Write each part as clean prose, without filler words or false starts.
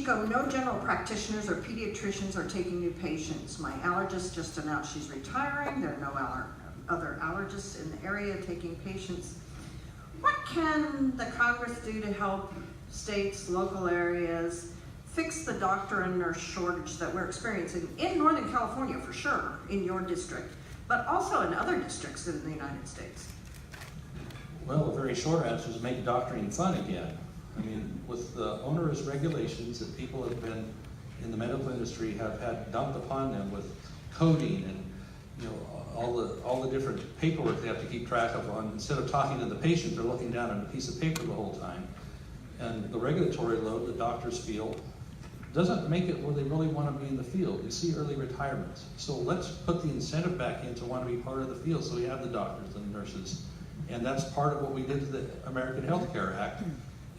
Chico, no general practitioners or pediatricians are taking new patients. My allergist just announced she's retiring. There are no other allergists in the area taking patients. What can the Congress do to help states, local areas, fix the doctor and nurse shortage that we're experiencing in Northern California, for sure, in your district, but also in other districts in the United States? Well, a very short answer is make doctoring fun again. I mean, with the onerous regulations that people have been in the medical industry have had dumped upon them with coding and all the different paperwork they have to keep track of on, instead of talking to the patient, they're looking down at a piece of paper the whole time. And the regulatory load the doctors feel doesn't make it where they really want to be in the field. You see early retirements. So let's put the incentive back in to want to be part of the field so we have the doctors and the nurses. And that's part of what we did to the American Health Care Act,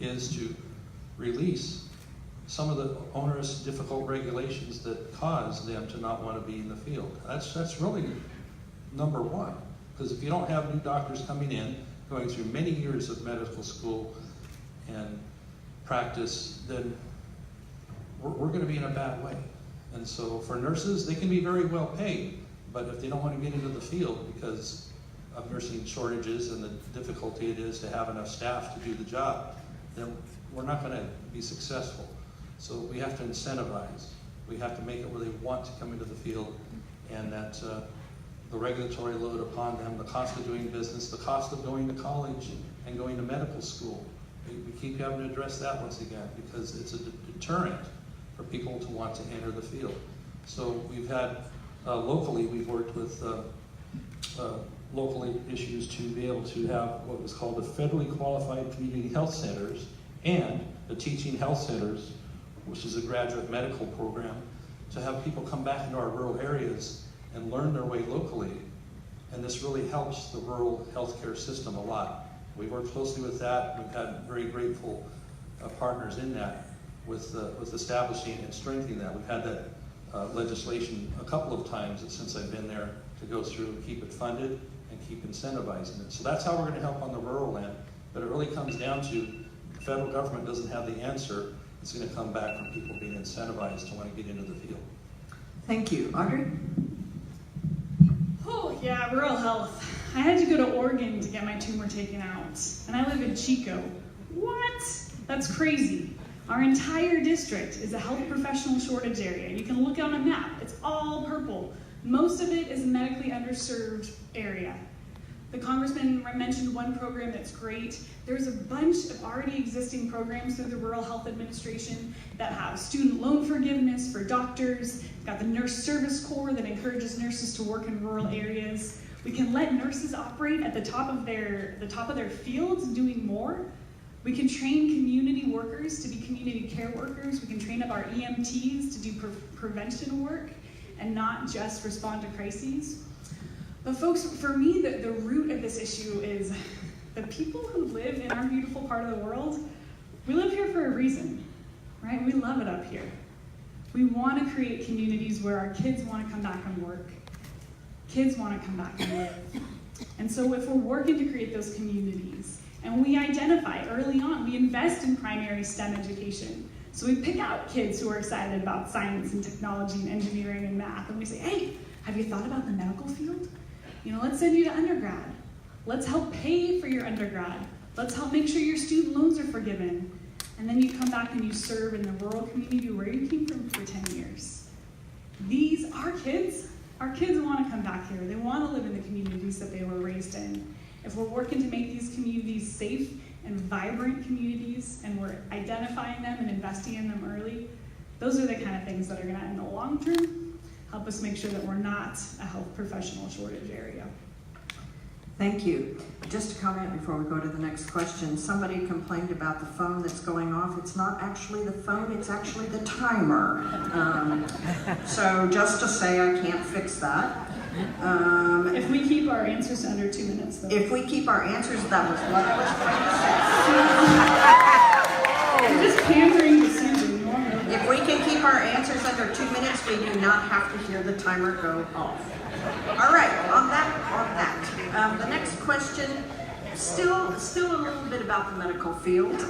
is to release some of the onerous, difficult regulations that cause them to not want to be in the field. That's really number one. Because if you don't have new doctors coming in, going through many years of medical school and practice, then we're going to be in a bad way. And so for nurses, they can be very well paid, but if they don't want to get into the field because of nursing shortages and the difficulty it is to have enough staff to do the job, then we're not going to be successful. So we have to incentivize. We have to make it where they want to come into the field, and that the regulatory load upon them, the cost of doing business, the cost of going to college and going to medical school. We keep having to address that once again because it's a deterrent for people to want to enter the field. So we've had, locally, we've worked with local issues to be able to have what was called the federally qualified community health centers and the teaching health centers, which is a graduate medical program, to have people come back into our rural areas and learn their way locally. And this really helps the rural healthcare system a lot. We've worked closely with that. We've had very grateful partners in that with establishing and strengthening that. We've had that legislation a couple of times since I've been there to go through and keep it funded and keep incentivizing it. So that's how we're going to help on the rural end. But it really comes down to the federal government doesn't have the answer. It's going to come back from people being incentivized to want to get into the field. Thank you. Audrey? Oh, yeah, rural health. I had to go to Oregon to get my tumor taken out, and I live in Chico. What? That's crazy. Our entire district is a health professional shortage area. You can look on a map. It's all purple. Most of it is a medically underserved area. The congressman mentioned one program that's great. There's a bunch of already existing programs through the Rural Health Administration that have student loan forgiveness for doctors. We've got the Nurse Service Corps that encourages nurses to work in rural areas. We can let nurses operate at the top of their fields doing more. We can train community workers to be community care workers. We can train up our EMTs to do prevention work and not just respond to crises. But folks, for me, the root of this issue is the people who live in our beautiful part of the world, we live here for a reason, right? We love it up here. We want to create communities where our kids want to come back and work. Kids want to come back and live. And so if we're working to create those communities, and we identify early on, we invest in primary STEM education. So we pick out kids who are excited about science and technology and engineering and math, and we say, hey, have you thought about the medical field? Let's send you to undergrad. Let's help pay for your undergrad. Let's help make sure your student loans are forgiven. And then you come back and you serve in the rural community where you came from for 10 years. These are kids. Our kids want to come back here. They want to live in the communities that they were raised in. If we're working to make these communities safe and vibrant communities, and we're identifying them and investing in them early, those are the kind of things that are going to, in the long term, help us make sure that we're not a health professional shortage area. Thank you. Just a comment before we go to the next question. Somebody complained about the phone that's going off. It's not actually the phone, it's actually the timer. So just to say I can't fix that. If we keep our answers to under 2 minutes, though. If we keep our answers, that was what I was trying to say. I'm just pandering to Susan. If we can keep our answers under 2 minutes, we do not have to hear the timer go off. All right, on that. The next question, still a little bit about the medical field.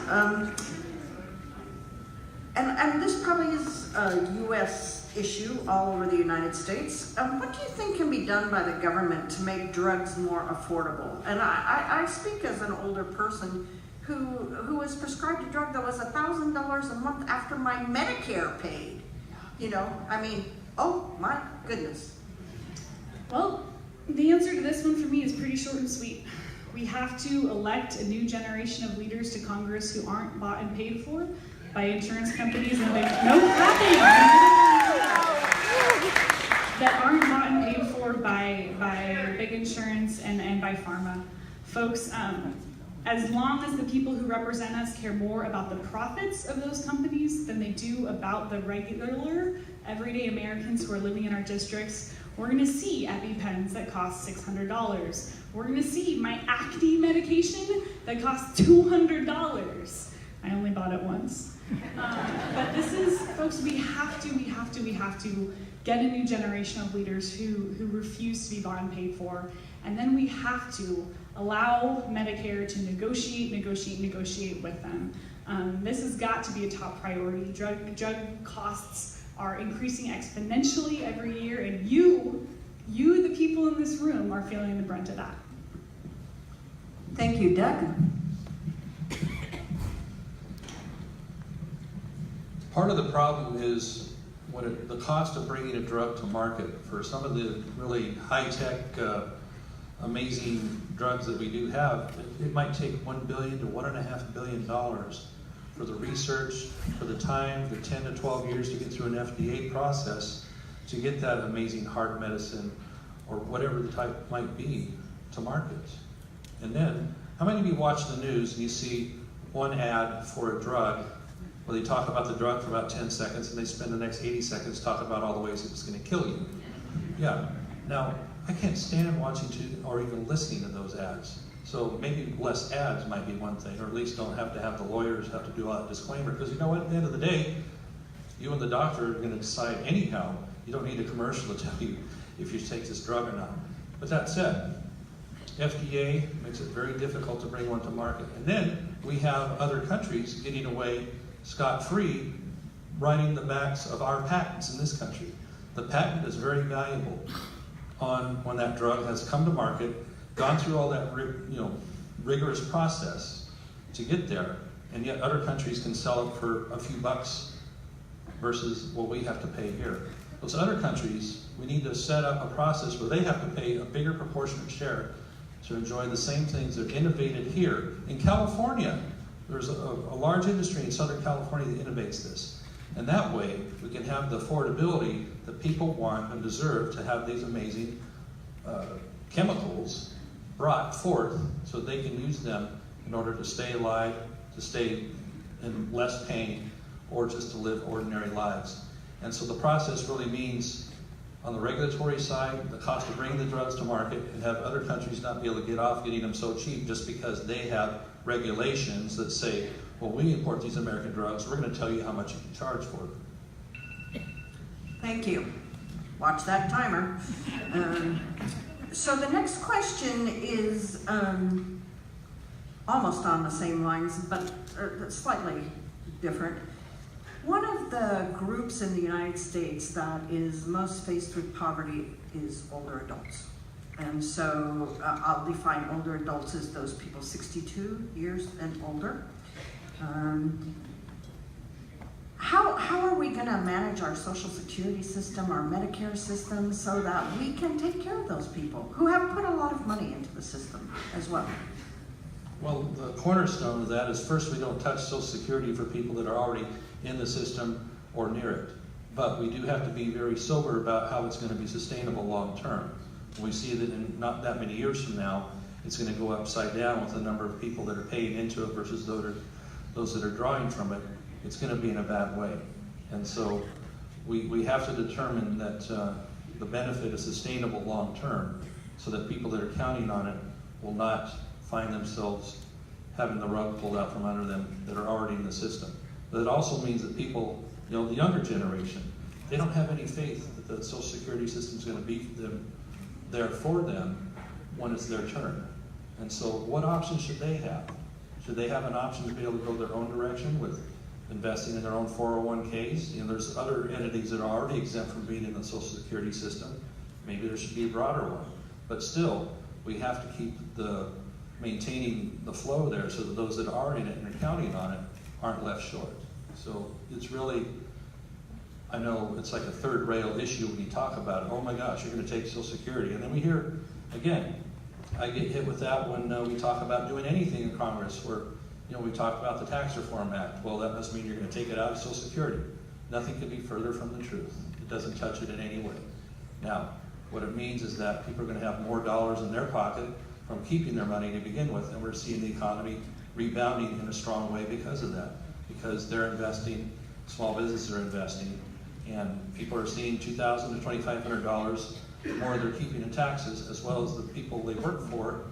and this probably is a U.S. issue all over the United States. What do you think can be done by the government to make drugs more affordable? And I speak as an older person who was prescribed a drug that was $1,000 a month after my Medicare paid. You know, I mean, oh my goodness. Well, the answer to this one for me is pretty short and sweet. We have to elect a new generation of leaders to Congress who aren't bought and paid for by insurance companies and that aren't bought and paid for by big insurance and by pharma. Folks, as long as the people who represent us care more about the profits of those companies than they do about the regular, everyday Americans who are living in our districts, we're going to see EpiPens that cost $600. We're going to see my acne medication that costs $200. I only bought it once. But this is, folks, we have to get a new generation of leaders who refuse to be bought and paid for. And then we have to allow Medicare to negotiate with them. This has got to be a top priority. Drug costs are increasing exponentially every year, and you, the people in this room, are feeling the brunt of that. Thank you, Doug. Part of the problem is the cost of bringing a drug to market. For some of the really high-tech, amazing drugs that we do have, it might take $1 billion to $1.5 billion for the research, for the time, the 10 to 12 years to get through an FDA process to get that amazing heart medicine or whatever the type might be to market. And then, how many of you watch the news and you see one ad for a drug where they talk about the drug for about 10 seconds and they spend the next 80 seconds talking about all the ways it's going to kill you? Yeah. Now, I can't stand watching or even listening to those ads. So maybe less ads might be one thing, or at least don't have to have the lawyers have to do all that disclaimer, because you know what, at the end of the day, you and the doctor are going to decide anyhow. You don't need a commercial to tell you if you take this drug or not. But that said, FDA makes it very difficult to bring one to market. And then we have other countries getting away scot-free, riding the backs of our patents in this country. The patent is very valuable on when that drug has come to market, gone through all that rigorous process to get there, and yet other countries can sell it for a few bucks versus what we have to pay here. Those other countries, we need to set up a process where they have to pay a bigger proportionate share to enjoy the same things that are innovated here. In California, there's a large industry in Southern California that innovates this. And that way, we can have the affordability that people want and deserve to have these amazing chemicals brought forth so they can use them in order to stay alive, to stay in less pain, or just to live ordinary lives. And so the process really means, on the regulatory side, the cost of bringing the drugs to market and have other countries not be able to get off getting them so cheap just because they have regulations that say, well, we import these American drugs, we're going to tell you how much you can charge for them. Thank you. Watch that timer. So the next question is almost on the same lines, but slightly different. One of the groups in the United States that is most faced with poverty is older adults. And so I'll define older adults as those people 62 years and older. How are we going to manage our Social Security system, our Medicare system, so that we can take care of those people who have put a lot of money into the system as well? Well, the cornerstone of that is first, we don't touch Social Security for people that are already in the system or near it. But we do have to be very sober about how it's going to be sustainable long term. We see that in not that many years from now, it's going to go upside down with the number of people that are paying into it versus those that are drawing from it. It's going to be in a bad way. And so we have to determine that the benefit is sustainable long term so that people that are counting on it will not find themselves having the rug pulled out from under them that are already in the system. But it also means that people, the younger generation, they don't have any faith that the Social Security system is going to be there for them when it's their turn. And so what options should they have? Should they have an option to be able to go their own direction with investing in their own 401ks. You know, there's other entities that are already exempt from being in the Social Security system. Maybe there should be a broader one. But still, we have to keep maintaining the flow there so that those that are in it and are counting on it aren't left short. So it's really, I know it's like a third rail issue when you talk about it. Oh my gosh, you're going to take Social Security. And then we hear, again, I get hit with that when we talk about doing anything in Congress where, you know, we talk about the Tax Reform Act. Well, that must mean you're going to take it out of Social Security. Nothing could be further from the truth. It doesn't touch it in any way. Now, what it means is that people are going to have more dollars in their pocket from keeping their money to begin with, and we're seeing the economy rebounding in a strong way because of that. Because they're investing, small businesses are investing, and people are seeing $2,000 to $2,500 more they're keeping in taxes, as well as the people they work for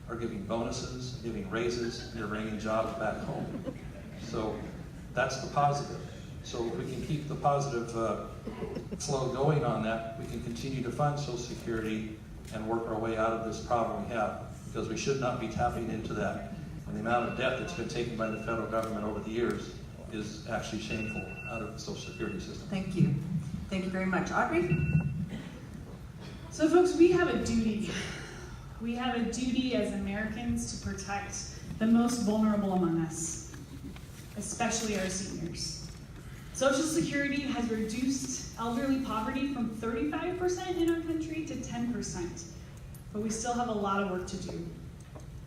are giving bonuses, giving raises, and they're bringing jobs back home. So that's the positive. So if we can keep the positive flow going on that, we can continue to fund Social Security and work our way out of this problem we have, because we should not be tapping into that. And the amount of debt that's been taken by the federal government over the years is actually shameful out of the Social Security system. Thank you. Thank you very much. Audrey? So folks, we have a duty. We have a duty as Americans to protect the most vulnerable among us, especially our seniors. Social Security has reduced elderly poverty from 35% in our country to 10%, but we still have a lot of work to do.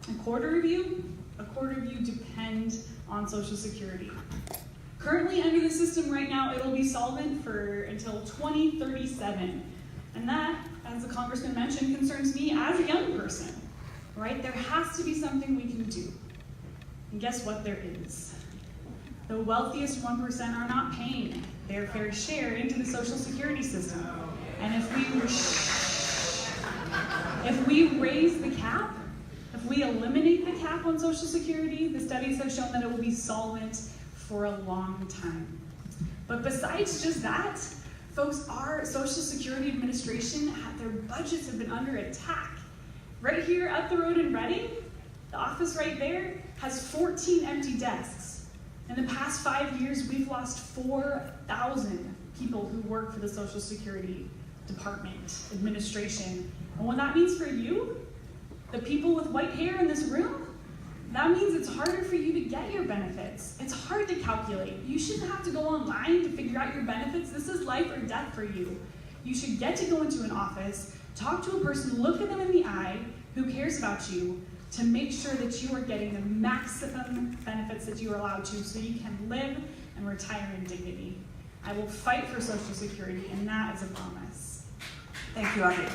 A quarter of you depend on Social Security. Currently under the system right now, it'll be solvent for until 2037. And that, as the Congressman mentioned, concerns me as a young person, right? There has to be something we can do. And guess what there is? The wealthiest 1% are not paying their fair share into the Social Security system. And if we raise the cap, if we eliminate the cap on Social Security, the studies have shown that it will be solvent for a long time. But besides just that, folks, our Social Security Administration, their budgets have been under attack. Right here up the road in Reading, the office right there has 14 empty desks. In the past 5 years, we've lost 4,000 people who work for the Social Security Department, administration. And what that means for you, the people with white hair in this room, that means it's harder for you to get your benefits. It's hard to calculate. You shouldn't have to go online to figure out your benefits. This is life or death for you. You should get to go into an office, talk to a person, look at them in the eye who cares about you, to make sure that you are getting the maximum benefits that you are allowed to so you can live and retire in dignity. I will fight for Social Security, and that is a promise. Thank you, Audrey.